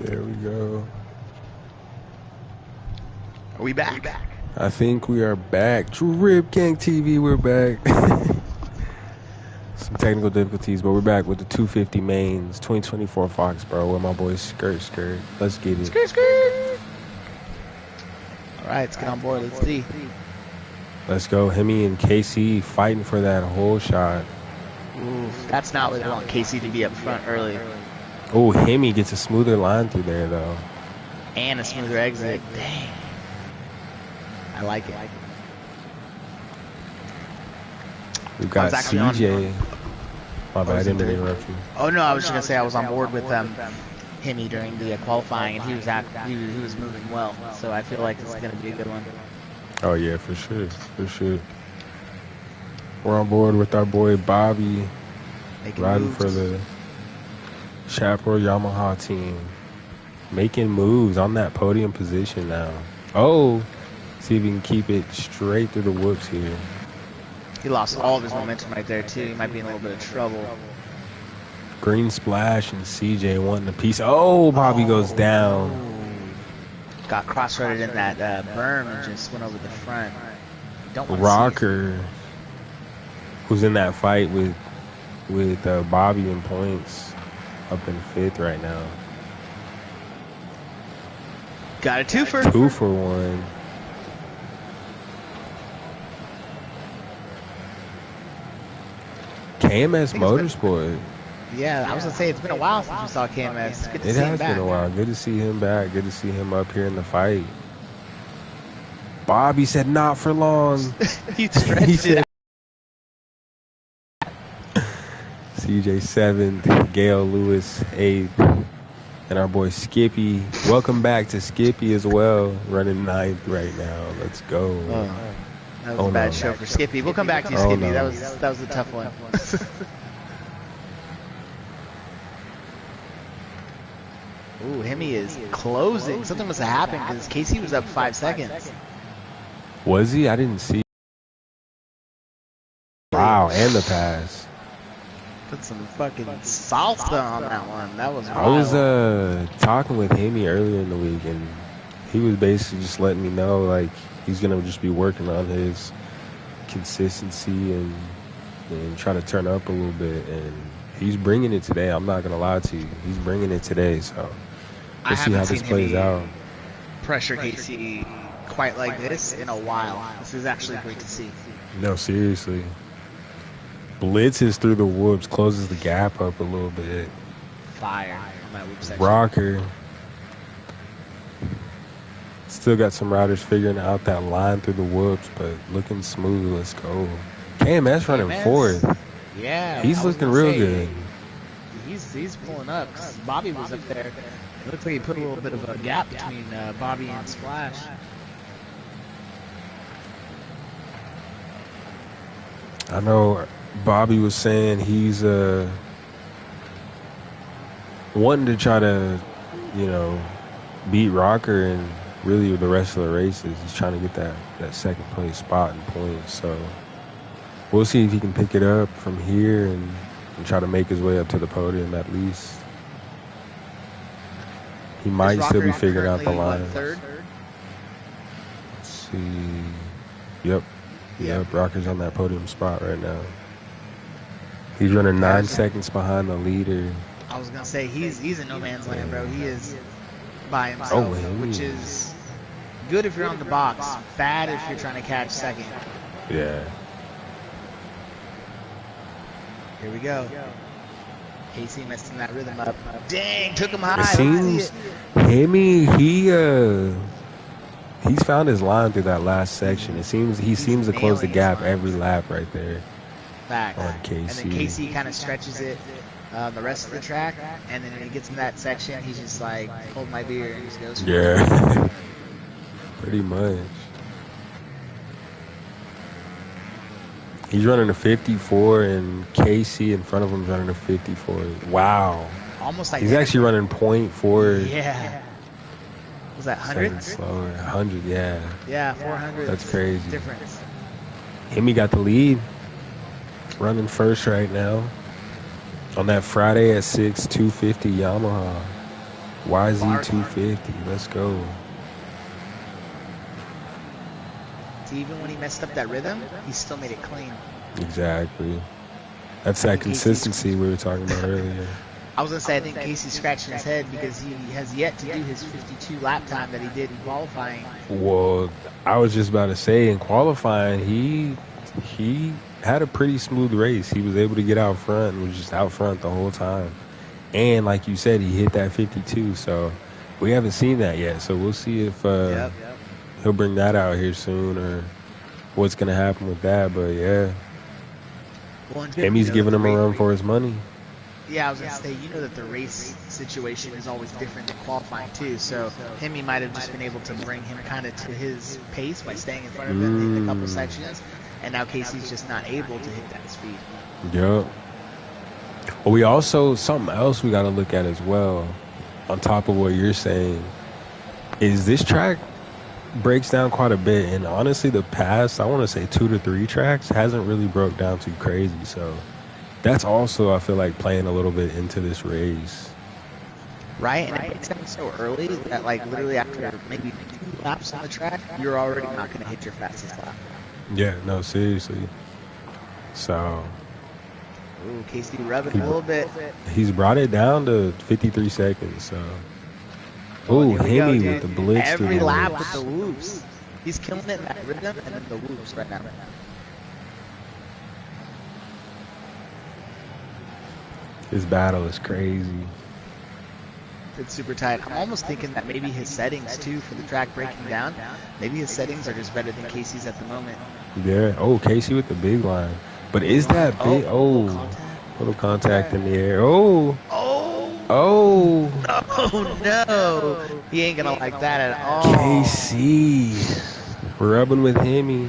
There we go. Are we back? I think we are back. DripGangTV, we're back. Some technical difficulties, but we're back with the 250 mains, 2024 Foxborough with my boy Skirt. Let's get it. Skirt. All right, let's get on board. Let's see. Let's go. Hemi and KC fighting for that whole shot. Ooh, that's not what we want KC to be up front early. Oh, Hemi gets a smoother line through there, though. And a smoother exit. Dang. I like it. We've got CJ. My bad, I didn't interrupt you. Oh, no, I was just going to say I was on board with Hemi during the qualifying, and he was moving well. So I feel like this is going to be a good one. Oh, yeah, for sure. For sure. We're on board with our boy Bobby, riding for the Chaparral Yamaha team. Making moves on that podium position now. Oh, see if he can keep it straight through the whoops here. He lost all of his momentum right there, too. He might be in a little bit of trouble. Green splash and CJ wanting a piece. Oh, Bobby goes down. Got cross-threaded in that berm and just went over the front. Don't want Rocker, who's in that fight with Bobby in points, up in 5th right now. Got a 2 for 1. KMS Motorsport. Yeah, I was gonna say it's been a while since we saw KMS. Good to it see has him back. been a while. Good to see him back. Good to see him up here in the fight. Bobby said not for long. He stretched it out. CJ 7th, Gail Lewis 8th, and our boy Skippy. Welcome back to Skippy as well, running 9th right now. Let's go. That was a bad show for Skippy. We'll come back to you, Skippy. No. That was a tough one. Ooh, Hemi is closing. Something must have happened because Casey was up 5 seconds. Was he? I didn't see. Wow, and the pass. Put some fucking salsa on that one. That was wild. I was talking with Hemi earlier in the week, and he was basically just letting me know, like, he's going to just be working on his consistency and try to turn up a little bit. And he's bringing it today. I'm not going to lie to you. He's bringing it today. So we'll see how this plays out. Pressure Casey quite like this in a while. This is actually great to see. No, seriously. Blitzes through the whoops, closes the gap up a little bit. Fire on that whoop section. Rocker. Still got some riders figuring out that line through the whoops, but looking smooth. Let's go. KMS running 4th. Yeah. He's looking real good. He's pulling up. Bobby was up there. It looks like he put a little bit of a gap between Bobby and Splash. I know Bobby was saying he's wanting to try to, beat Rocker and really the rest of the races. He's trying to get that second place spot and points. So we'll see if he can pick it up from here and try to make his way up to the podium at least. He might still be figuring out the lines. Third? Let's see. Yep, Rocker's on that podium spot right now. He's running 9 seconds behind the leader. I was gonna say he's in no man's land, bro. He is by himself, which is good if you're on the box, bad if you're trying to catch second. Yeah. Here we go. Casey messing that rhythm up. Dang, took him high. It seems Hemi, he's found his line through that last section. He seems to close the gap every lap right there. Fact. On KC. And then Casey kind of stretches it the rest of the track, and then when he gets in that section, he's just like, hold my beer, and just goes for it. Yeah. Pretty much. He's running a 54, and KC in front of him is running a 54. Wow. Almost like he's actually running 0.4. Yeah. Was that 100? Slower. 100, yeah. Yeah, 400. That's crazy. Difference. Hemi got the lead. Running first right now. On that Friday at 6, 250 Yamaha. YZ250. Let's go. See, even when he messed up that rhythm, he still made it clean. Exactly. That's that consistency we were talking about earlier. I was going to say, I think Casey's scratching his head because he has yet to do his 52 lap time that he did in qualifying. Well, I was just about to say, in qualifying, he had a pretty smooth race. He was able to get out front and was just out front the whole time. And like you said, he hit that 52, so we haven't seen that yet. So we'll see if he'll bring that out here soon or what's going to happen with that. But, yeah. Well, Hemi's giving him a run for his money. Yeah, I was going to say, you know that the race situation is always different than qualifying, too. So Hemi might have just been able to bring him kind of to his pace by staying in front of him in a couple sections. And now Casey's just not able to hit that speed. Yep. Well, we also, something else we got to look at as well, on top of what you're saying, is this track breaks down quite a bit. And honestly, the past, I want to say 2 to 3 tracks, hasn't really broke down too crazy. So that's also, I feel like, playing a little bit into this race. Right, and it breaks down so early that, like, literally after maybe 2 laps on the track, you're already not going to hit your fastest lap. Yeah, no, seriously. So... Ooh, Casey rubbing a little bit. He's brought it down to 53 seconds, so... Ooh, Hemi with the blitz. Every lap with the whoops. He's killing it in that rhythm and then the whoops right now. This battle is crazy. It's super tight. I'm almost thinking that maybe his settings, too, for the track breaking down, maybe his settings are just better than Casey's at the moment. Yeah. Oh, Casey with the big line. But is that big? Oh, little contact in the air. Oh. Oh. Oh, no. He ain't going to like that at all. KC. Rubbing with Hemi.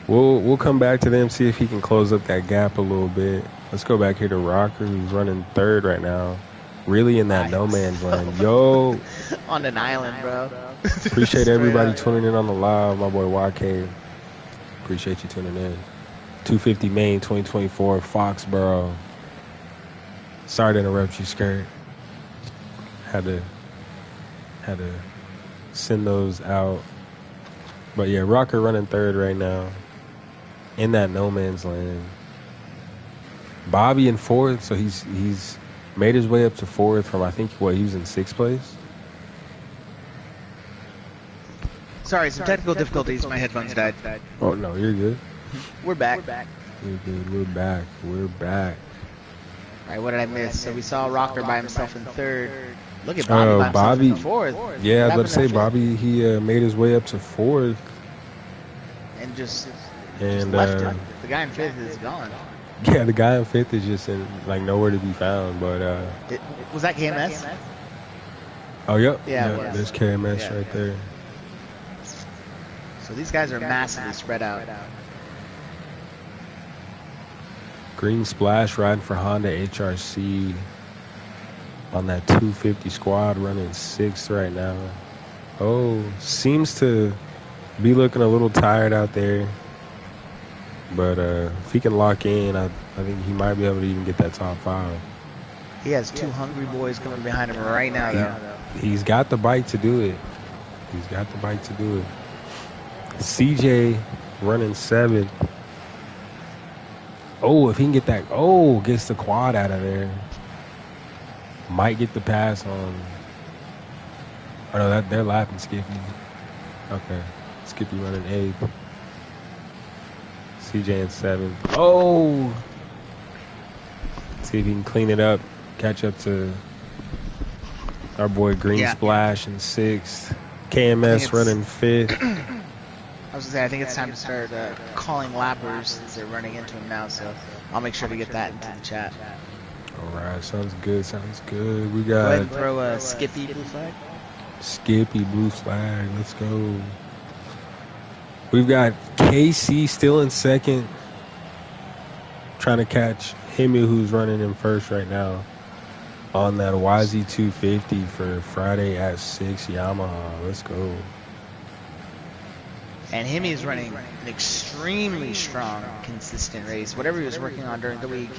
We'll come back to them, see if he can close up that gap a little bit. Let's go back here to Rocker, who's running third right now. Really in that no man's land. Yo. On an island, bro. Appreciate everybody tuning in on the live. My boy YK. Appreciate you tuning in. 250 Main 2024 Foxborough. Sorry to interrupt you, Skirt. Had to send those out. But yeah, Rocker running third right now. In that no man's land. Bobby in fourth, so he's made his way up to fourth from, I think, he was in 6th place. Sorry, some technical difficulties. My headphones died. Oh, no, you're good. We're back. You're good. We're back. All right, what did I miss? So we saw Rocker by himself in third. Look at Bobby by himself in fourth. Yeah, I was about to say, Bobby, he made his way up to fourth. And just left him. The guy in fifth is gone. Yeah, the guy in fifth is just nowhere to be found. But was that KMS? Oh, yep. Yeah, there's KMS right there. So these guys are massively spread out. Green Splash riding for Honda HRC on that 250 squad, running 6th right now. Oh, seems to be looking a little tired out there. But if he can lock in, I think he might be able to even get that top 5. He has 2 hungry boys coming behind him right now, though. He's got the bike to do it. CJ running 7th. Oh, if he can get that. Oh, gets the quad out of there. Might get the pass on. Oh, no, they're lapping Skippy. Okay. Skippy running 8th. CJ in 7th. Oh! See if he can clean it up. Catch up to our boy Green Splash in 6th. KMS running 5th. I was going to say, I think it's time to start calling lappers since they're running into him now, so I'll make sure to get that into the chat. All right, sounds good. We got... Go ahead and throw a Skippy blue flag. Skippy blue flag, let's go. We've got KC still in 2nd, trying to catch Hemi, who's running in 1st right now on that YZ250 for Friday at 6 Yamaha. Let's go. And Hemi is running an extremely strong, consistent race. Whatever he was working on during the week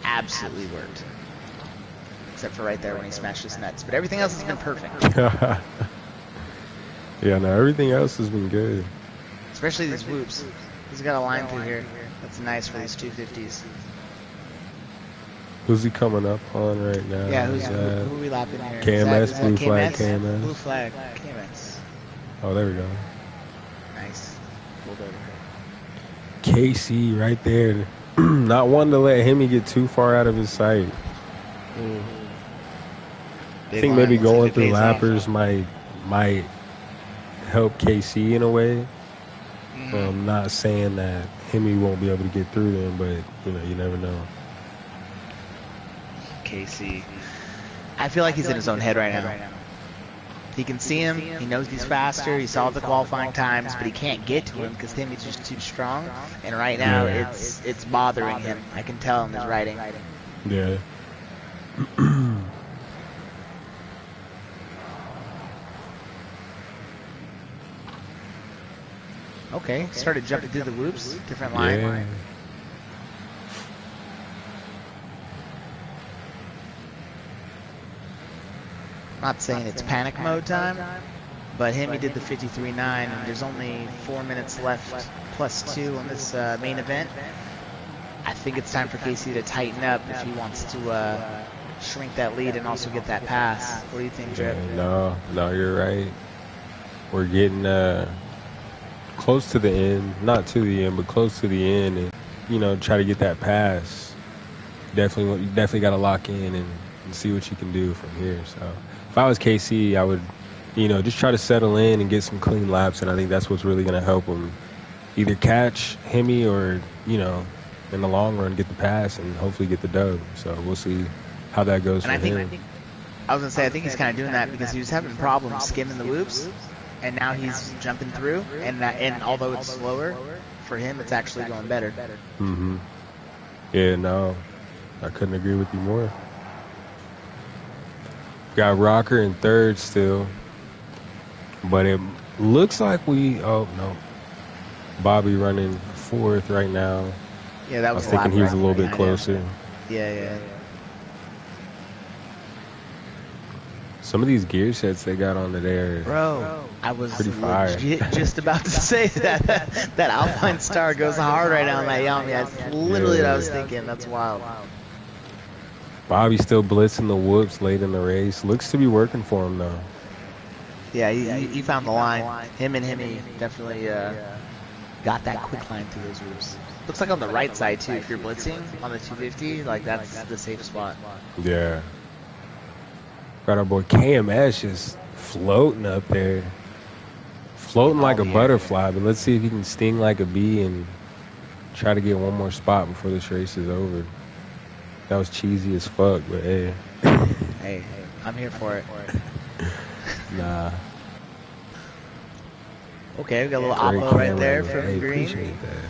absolutely worked. Except for right there when he smashed his nuts. But everything else has been perfect. Yeah, no, everything else has been good. Especially these whoops. He's got a line through here. That's nice for these 250s. Who's he coming up on right now? Yeah, who are we lapping here? KMS, blue flag, KMS? KMS. Blue flag, KMS. Oh, there we go. Nice. Pulled over. KC right there. Not one to let him get too far out of his sight. I think maybe going through lappers might help KC in a way. I'm not saying that Hemi won't be able to get through them, but you never know. KC. I feel like he's in his own head right now. He can see him. He knows he's faster. He saw the qualifying times, but he can't get to him because Hemi's just too strong. And right now, it's bothering him. I can tell in his riding. Yeah. Okay, started jumping through the whoops. Different line. Yeah. Not saying it's panic mode time, but Hemi did the 53.9, and there's only 4 minutes left plus 2 on this main event. I think it's time for KC to tighten up if he wants to shrink that lead and also get that pass. What do you think, Drip? No, you're right. We're getting close to the end, not to the end, but close to the end, and try to get that pass. Definitely got to lock in and see what you can do from here. So if I was KC, I would, just try to settle in and get some clean laps, and I think that's what's really going to help him either catch Hemi or, in the long run, get the pass and hopefully get the dub. So we'll see how that goes for him. I was going to say, I think he's kind of doing that because he was having problems skimming the whoops, and now he's jumping through, and although it's slower, for him it's actually going better. Mm-hmm. Yeah, no, I couldn't agree with you more. Got Rocker in third still, but it looks like Bobby running fourth right now. Yeah, that was I was thinking he was a little bit closer. Yeah. Some of these gear sets they got on there, bro, I was pretty fire. Just about to say that Alpine Star goes hard right now on that Yami. That's literally what I was thinking. That's wild. Bobby still blitzing the whoops late in the race. Looks to be working for him though. Yeah, he found the line. Him and Hemi definitely got that quick line through those whoops. Looks like on the right side too. If you're blitzing on the 250, like that's the safe spot. Yeah. Got our boy KMS just floating up there. Floating like a butterfly, but let's see if he can sting like a bee and try to get one more spot before this race is over. That was cheesy as fuck, but hey. Hey, I'm here for it. Nah. Okay, we got a little oppo right there from Green. Appreciate that.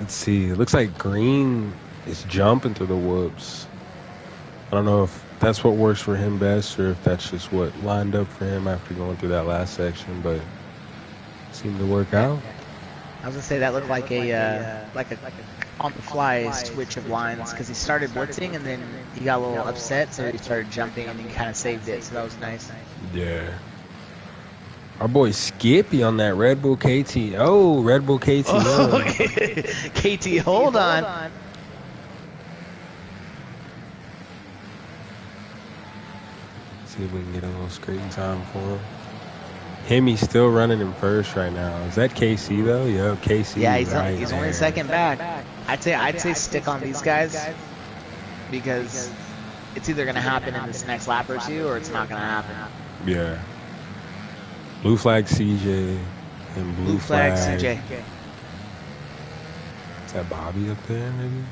Let's see. It looks like Green is jumping through the whoops. I don't know if that's what works for him best or if that's just what lined up for him after going through that last section, but it seemed to work out. I was gonna say that looked like a on the fly switch of lines because he started blitzing and then he got a little upset, so he started jumping and he kind of saved it. So that was nice. Yeah. Our boy Skippy on that Red Bull KT. Oh, Red Bull KT. Oh, okay. KT, hold on. See if we can get a little screen time for him. Hemi's still running in first right now. Is that KC though? Yep, KC. Yeah, he's only a second back. I'd say stick on these guys because it's either gonna happen in this next lap or two, or it's not gonna happen. Yeah. Blue flag CJ and blue flag CJ. Is that Bobby up there maybe?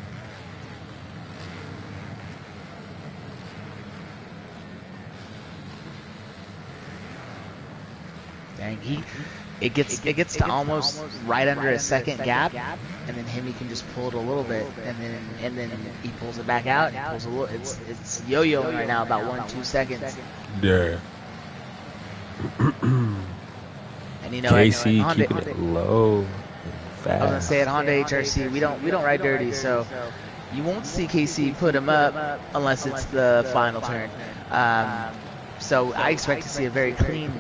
Dang, it gets to almost right under a second gap, and then Hemi can just pull it a little bit, and then he pulls it back out. And pulls a little. It's yo-yoing right now, about 1-2 seconds. Yeah. And KC keeping it low, I was gonna say at Honda HRC, we don't ride dirty, so you won't see KC put him up unless it's the final turn. So I expect to see a very clean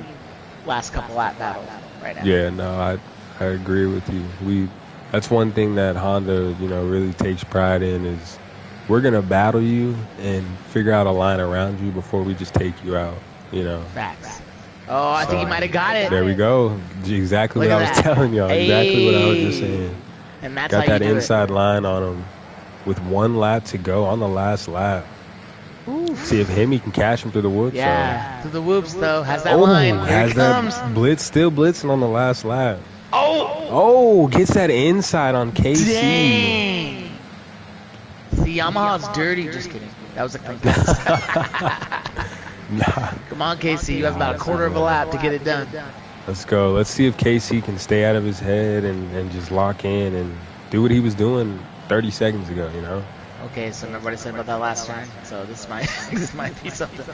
last couple lap battle right now. Yeah, no, I agree with you. That's one thing that Honda, really takes pride in is we're gonna battle you and figure out a line around you before we just take you out. Facts. Oh, I think he might have got it. There we go. Exactly what I was telling y'all. Exactly what I was just saying. And that's got how that inside line on him with 1 lap to go on the last lap. Ooh. See if Hemi can catch him through the whoops. Yeah, through the whoops though. Has that line. Here it comes. Blitz, still blitzing on the last lap. Oh, gets that inside on KC. Dang. See, Yamaha's dirty. Just kidding. That was a clean pass. Nah. Come on, KC. You have about a quarter of a lap to get it done. Let's go. Let's see if KC can stay out of his head and just lock in and do what he was doing 30 seconds ago, Okay, so remember what I said about that last turn? So this might be something.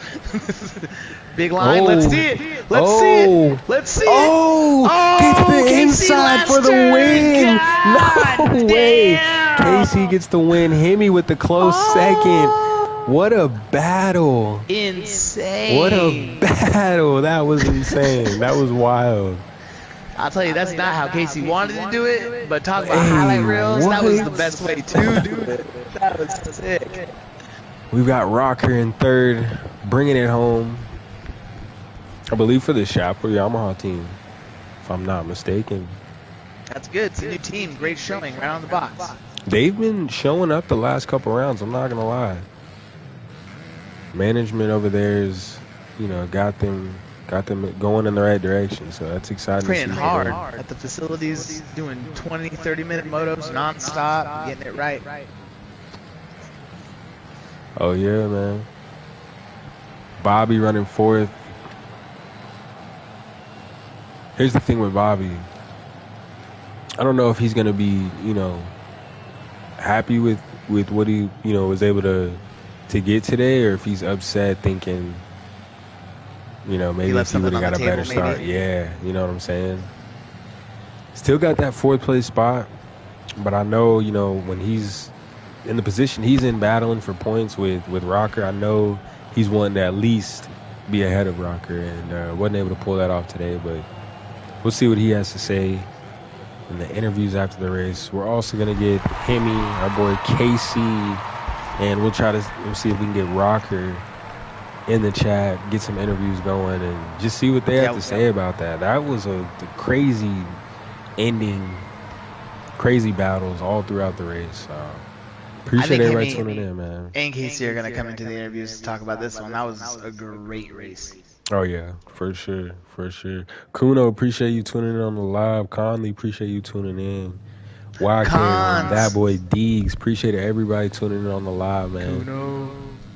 Big line. Let's see it. Let's see it. Let's see it. Gets the inside for the win. God, no way. KC gets the win. Hemi with the close second. What a battle. Insane. What a battle. That was insane. That was wild. I'll tell you, that's not how Casey wanted to do it, but talk about highlight reels, that was the best way to do it. That was sick. We've got Rocker in third, bringing it home. I believe for the Chaparral Yamaha team, if I'm not mistaken. That's good. It's a new team. Great showing right on the box. They've been showing up the last couple rounds, I'm not going to lie. Management over there is, got them going in the right direction, so that's exciting. Training hard at the facilities, doing 20, 30-minute motos non-stop, getting it right. Oh, yeah, man. Bobby running fourth. Here's the thing with Bobby. I don't know if he's going to be, happy with what he, was able to get today, or if he's upset thinking, maybe if he would have got a better start. Yeah, you know what I'm saying? Still got that 4th place spot, but I know, when he's in the position he's in battling for points with Rocker, I know he's wanting to at least be ahead of Rocker, and wasn't able to pull that off today, but we'll see what he has to say in the interviews after the race. We're also going to get Hemi, our boy Casey, and we'll see if we can get Rocker in the chat, get some interviews going, and just see what they have to say about that. That was the crazy ending, crazy battles all throughout the race. Appreciate everybody tuning in, man. And Casey are going to come into the interviews to talk about this one. That was a great race. Oh, yeah, for sure, for sure. Kuno, appreciate you tuning in on the live. Conley, appreciate you tuning in. YK, that boy Deegs, appreciate everybody tuning in on the live, man. Kuno.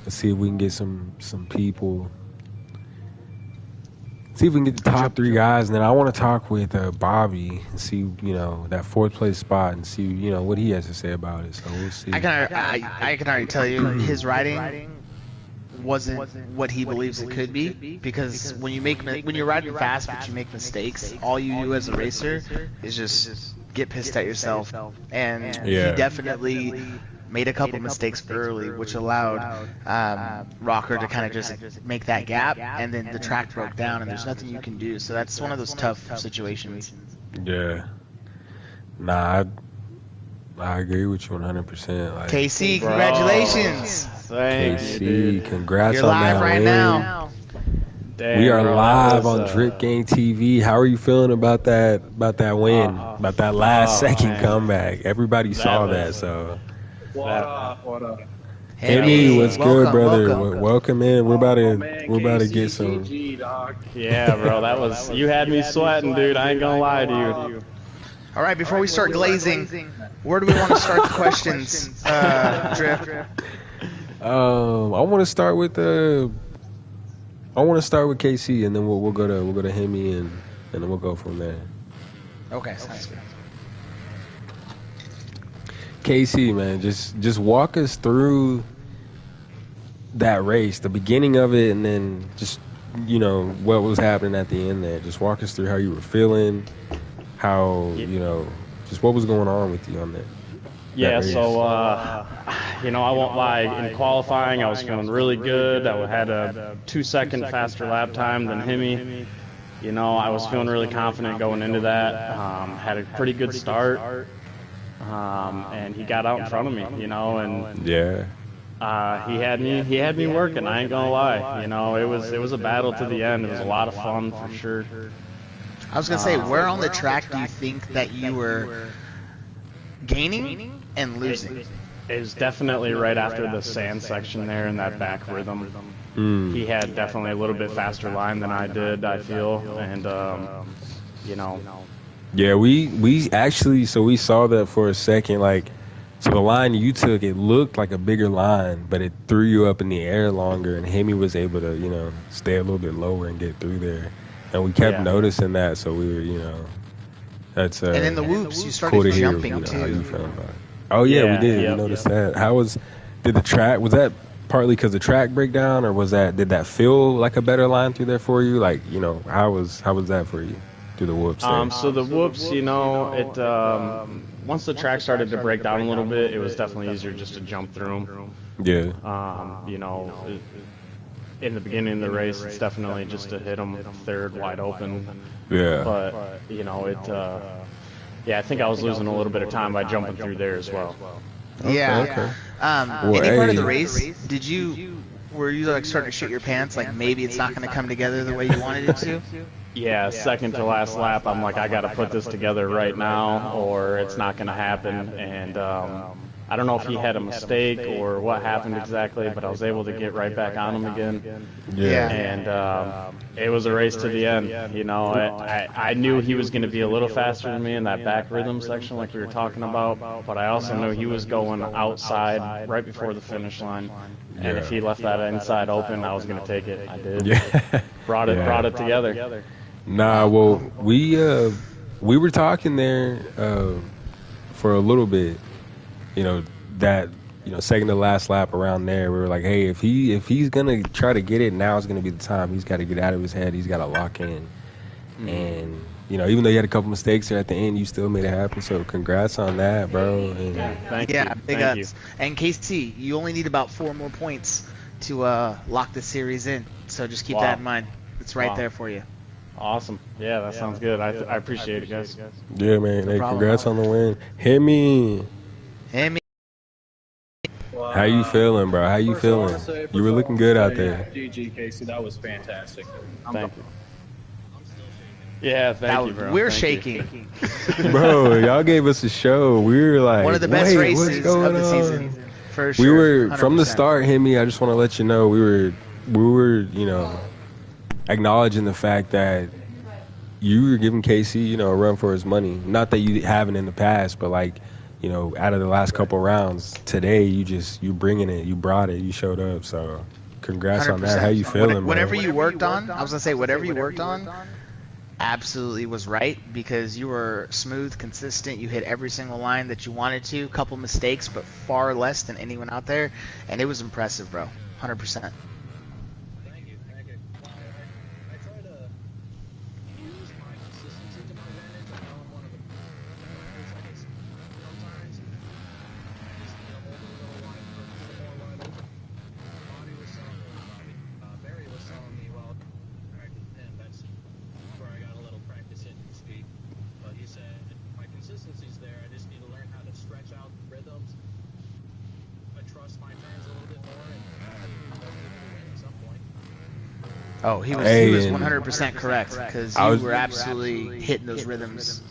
Let's see if we can get some people. See if we can get the top 3 guys, and then I want to talk with Bobby and see, that 4th place spot and see, what he has to say about it. So we'll see. I can already tell you his riding wasn't what he believes it could be, because when you're riding fast but you make mistakes, all you do as a racer is just get pissed at yourself, and he definitely made a couple mistakes early, which allowed Rocker to kind of just make that gap, and then the track broke down and there's nothing you can do. So that's one of those tough situations. Yeah. Nah, I agree with you 100%. Like, KC, congratulations. KC, congrats You're on that live right win. now. Damn, we are bro, live on DripGangTV. How are you feeling about that win, about that last second comeback? Everybody saw that, so. What up? Hemi, what's good, brother? Welcome in. We're about to get some. Yeah, bro, that was, you had me sweating, dude. I ain't gonna lie to you. All right, before we start glazing, where do we want to start the questions, Drip? I want to start with KC, and then we'll go to Hemi, and then we'll go from there. Okay, sounds good. KC, man, just walk us through that race, the beginning of it, and then just what was happening at the end there. Just walk us through how you were feeling, how Just what was going on with you on that? Yeah, race? so, you know, I won't lie. In qualifying, I was feeling really good. I had a 2-second faster lap time than Hemi. You know, I was feeling really confident going into that. Had a pretty good start. And he got out in front of me, you know, and yeah. he had me working. I ain't gonna lie. You know, it was a battle to the end. It was a lot of fun for sure. I was gonna say, where on the track do you think that you were gaining and losing? It was definitely right after the sand section there in that back rhythm. He had definitely a little bit faster line than I did, I feel, and you know. Yeah, we actually, so we saw that for a second, like, so the line you took, it looked like a bigger line, but it threw you up in the air longer, and Hemi was able to, you know, stay a little bit lower and get through there. And we kept noticing that, so we were, you know, that's and in the whoops, you started cool to hear, jumping you know, too. how you felt about it. Oh yeah, we did. We noticed that. Did the track, was that partly because the track breakdown, or did that feel like a better line through there for you? Like, you know, how was that for you through the whoops there? So the whoops, you know, it once the track started to break down a little bit, it was definitely easier just to jump through them. Yeah. You know, in the beginning of the race, it's definitely just to hit them third wide open. Yeah. But you know, yeah, I think I was losing a little bit of time by jumping through there as well. Yeah. Okay. Any part of the race, were you like starting to shit your pants, like maybe it's not going to come together the way you wanted it to? Yeah, second to last lap, I'm like, I got to put this together right now, or it's not going to happen. And I don't know if he had a mistake or what happened exactly, but I was able to get right back on him again. Yeah. And it was a race to the end. You know, I knew he was going to be a little faster than me in that back rhythm section like we were talking about, but I also knew he was going outside right before the finish line. And if he left that inside open, I was going to take it. I did. Yeah. Brought it together. Nah, well, we were talking there for a little bit. You know, that, you know, second to last lap around there, we were like, hey, if he's gonna try to get it, now is gonna be the time. He's got to get out of his head. He's got to lock in. And you know, even though you had a couple mistakes there at the end, you still made it happen. So congrats on that, bro. And Thank you. Big ups. And KC, you only need about 4 more points to lock the series in. So just keep that in mind. It's right there for you. Awesome. Yeah, that sounds good. I appreciate it, guys. Yeah, man. Hey, congrats on the win. Hemi. How you feeling, bro? How you feeling? You were looking good out there. GG, Casey, that was fantastic. Thank you. Yeah, thank you, bro. We're shaking. Bro, y'all gave us a show. We were like, one of the best races of the season. For sure. We were 100%. From the start, Hemi, I just want to let you know, we were, you know, acknowledging the fact that you were giving KC, you know, a run for his money. Not that you haven't in the past, but like, you know, out of the last couple rounds, today you bringing it, you brought it, you showed up. So, congrats 100%. On that. How you feeling, bro? Whatever you worked on, I was gonna say, whatever you worked on, absolutely was right, because you were smooth, consistent. You hit every single line that you wanted to. Couple mistakes, but far less than anyone out there, and it was impressive, bro. 100%. Oh, he was 100% correct, because you were absolutely hitting those rhythms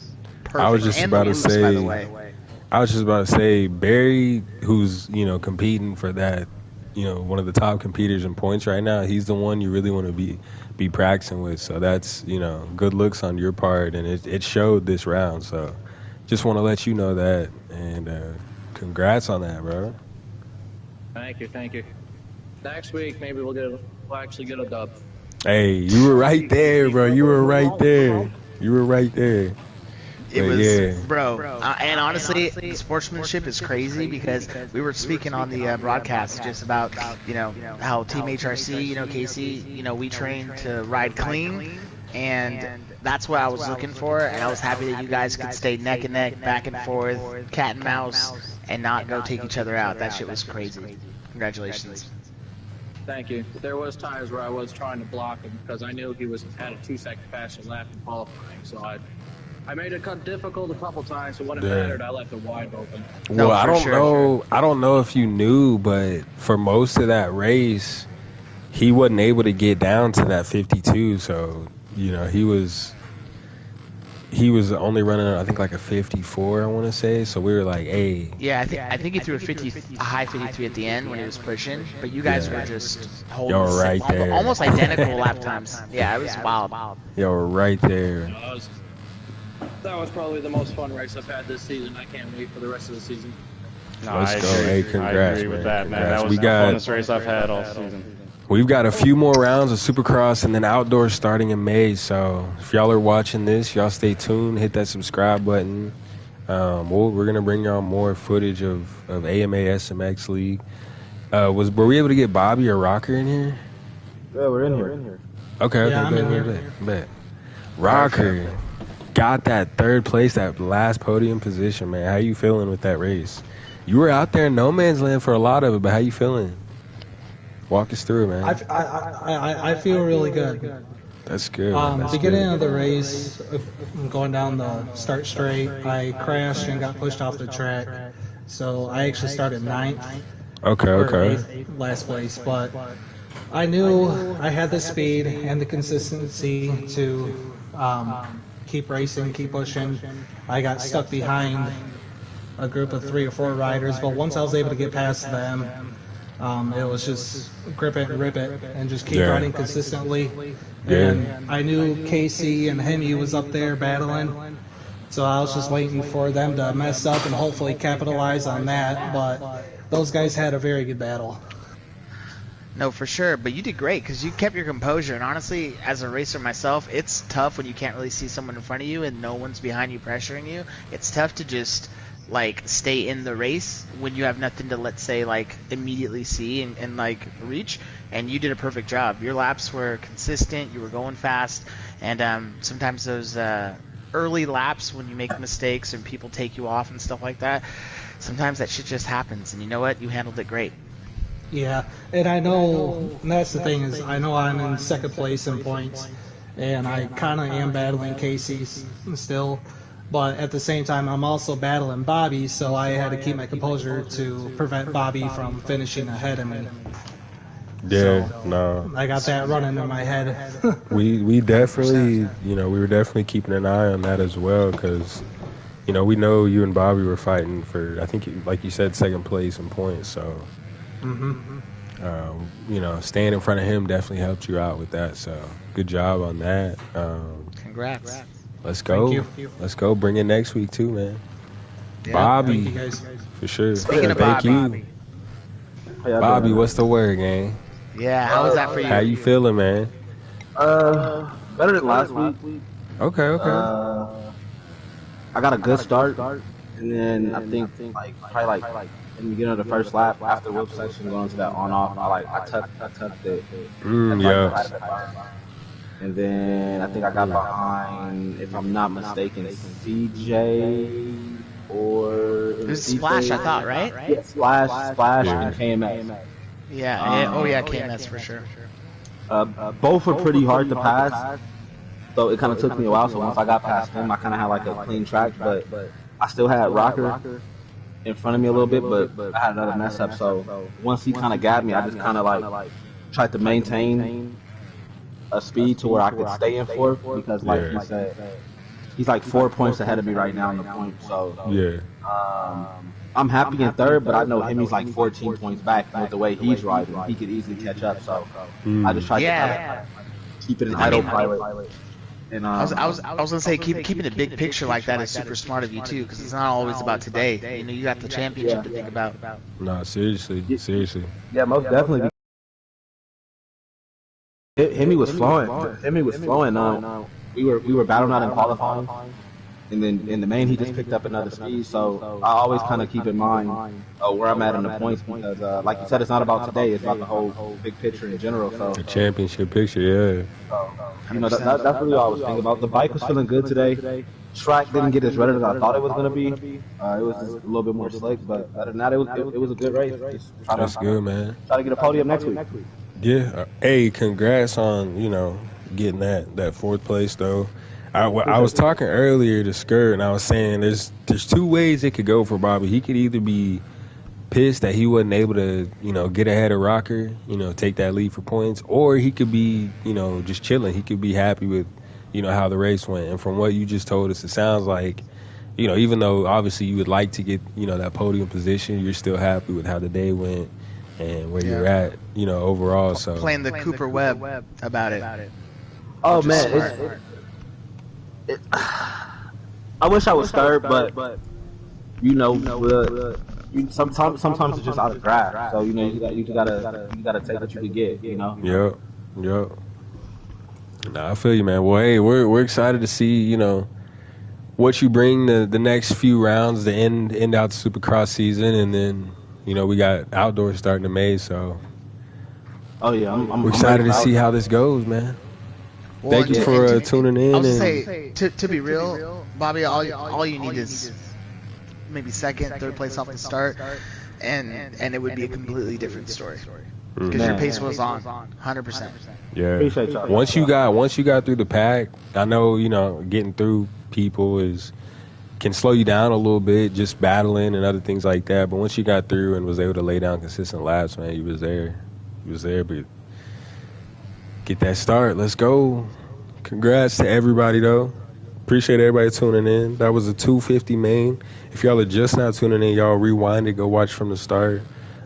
perfect. I was just about to say, by the way. I was just about to say, Barry, who's, you know, competing for that, you know, one of the top competitors in points right now, he's the one you really want to be practicing with. So that's, you know, good looks on your part, and it showed this round. So just want to let you know that, and congrats on that, bro. Thank you. Next week, maybe we'll actually get a dub. Hey, you were right there, bro. You were right there. It was, bro. And honestly, the sportsmanship is crazy, because we were speaking on the broadcast just about, you know, how Team HRC, you know, KC, you know, we train to ride clean, and that's what I was looking for, and I was happy that you guys could stay neck and neck, back and forth, cat and mouse, and not go take each other out. That shit was crazy. Congratulations. Thank you. There was times where I was trying to block him because I knew he had a 2-second faster lap in qualifying, so I made it difficult a couple times, so when it mattered, I left it wide open. Well, I don't know if you knew, but for most of that race, he wasn't able to get down to that 52, so you know he was only running, I think, like a 54, I want to say. So we were like, hey. Yeah, I think he threw a high 53 at the end when he was pushing, but you guys were just holding right there. Almost identical lap times. Yeah, it was wild. Y'all were right there. That was probably the most fun race I've had this season. I can't wait for the rest of the season. No, Let's go. Hey, congrats, I agree with that, man. That was the funnest race I've had all season. We've got a few more rounds of Supercross and then outdoors starting in May. So if y'all are watching this, y'all stay tuned. Hit that subscribe button. We're gonna bring y'all more footage of AMA-SMX League. Were we able to get Bobby or Rocker in here? Yeah, we're in here. Okay, bet. Rocker got that third place, that last podium position, man. How you feeling with that race? You were out there in no man's land for a lot of it, but how you feeling? Walk us through, man. I feel really good. That's good. Beginning of the race, going down the start straight, I crashed and got pushed off the track. So I actually started 9th. Okay. 8th, last place, but I knew I had the speed and the consistency to keep racing, keep pushing. I got stuck behind a group of 3 or 4 riders, but once I was able to get past them, it was just grip it and rip it and just keep riding consistently. And I knew Casey and Hemi was up there battling, so I was just waiting for them to mess up and hopefully capitalize on that. But those guys had a very good battle. No, for sure, but you did great because you kept your composure. And honestly, as a racer myself, it's tough when you can't really see someone in front of you and no one's behind you pressuring you. It's tough to just like stay in the race when you have nothing to, let's say, like immediately see and like reach. And you did a perfect job. Your laps were consistent, you were going fast, and sometimes those early laps when you make mistakes and people take you off and stuff like that, sometimes that shit just happens. And you know what, you handled it great. Yeah, and I know, and that's the thing, is I know I'm in second place in points, and I kind of am battling Casey still. But at the same time, I'm also battling Bobby, so I had to keep my composure to prevent Bobby from finishing ahead of me. Yeah, so no. I got that running in my head. we definitely, we were definitely keeping an eye on that as well, because, we know you and Bobby were fighting for, I think, like you said, second place in points. So, staying in front of him definitely helped you out with that. So, good job on that. Congrats. Let's go. Thank you. Let's go. Bring it next week too, man. Yeah, Bobby, thank you guys. for sure. Speaking of Thank Bobby. you. Bobby, what's the word, gang? Yeah, how was that for you? How you feeling, man? Better than last week. Okay. I got a good start, and then I think probably in the beginning of the first lap after the whip section going to that on-off, I touched it. Yeah. And then I think I got behind, if I'm not mistaken, CJ or... It was Splash, I thought, right? Yeah, Splash and KMS. Yeah, KMS for sure. Both were pretty hard to pass, so it kind of took me a while. So once I got past them, I kind of had like a clean track, but I still had Rocker in front of me a little bit, but I had another mess up. So once he kind of got me, I just kind of like tried to maintain a speed to where I could stay in fourth, because like you said, he's like 4 points ahead of me right now in the point. So I'm happy in third, but I know he's like 14 points back. And with the way he's riding, he could easily catch up. So I just tried to keep it in idle pilot. And I was gonna say keeping a big picture like that is super smart of you too, because it's not always about today. You got the championship to think about. No, seriously. Yeah, most definitely. Hemi was flowing. We were battling out in qualifying, And then in the main, he just picked up another speed. So I always kind of keep in mind where I'm at in the points because, like you said, it's not about today. It's about the whole big picture in general. So The championship picture, yeah. you know, that's really all I was thinking about. The bike was feeling good today. Track didn't get as ready as I thought it was going to be. It was just a little bit more slick, but other than that, it was a good race. That's good, man. Try to get a podium next week. Yeah. Hey, congrats on, getting that fourth place, though. I was talking earlier to Skirt, and I was saying there's two ways it could go for Bobby. He could either be pissed that he wasn't able to, get ahead of Rocker, take that lead for points, or he could be, just chilling. He could be happy with, how the race went. And from what you just told us, it sounds like, even though obviously you would like to get, that podium position, you're still happy with how the day went and where you're at, overall. So playing the Cooper Webb about it. Oh man, I wish I was third, but sometimes it's just out of grasp. So you gotta take what you can get. Yep. Nah, I feel you, man. Well, hey, we're excited to see what you bring the next few rounds to end out the Supercross season, and then we got outdoors starting in May. So oh yeah, I'm excited to see how this goes, man. Well, thank you for tuning in. I'll say, to be real, Bobby, all you need is maybe second, third place off the start, and it would be a completely different story. Because your pace was on, 100%. Yeah. Once you got through the pack, I know getting through people can slow you down a little bit, just battling and other things like that. But once you got through and was able to lay down consistent laps, man, you was there. But get that start. Let's go. Congrats to everybody, though. Appreciate everybody tuning in. That was a 250 main. If y'all are just now tuning in, y'all rewind it. Go watch from the start.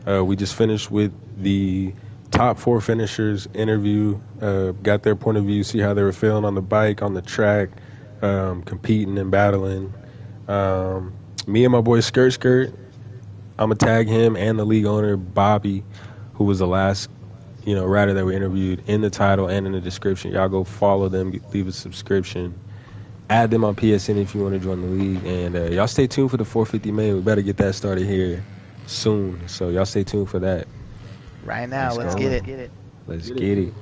We just finished with the top 4 finishers interview. Got their point of view, see how they were feeling on the bike, on the track, competing and battling. Me and my boy Skirt, I'm going to tag him and the league owner, Bobby, who was the last rider that we interviewed, in the title and in the description. Y'all go follow them, leave a subscription, add them on PSN if you want to join the league, and y'all stay tuned for the 450 main. We better get that started here soon, so y'all stay tuned for that. Right now, let's get it. Let's get it.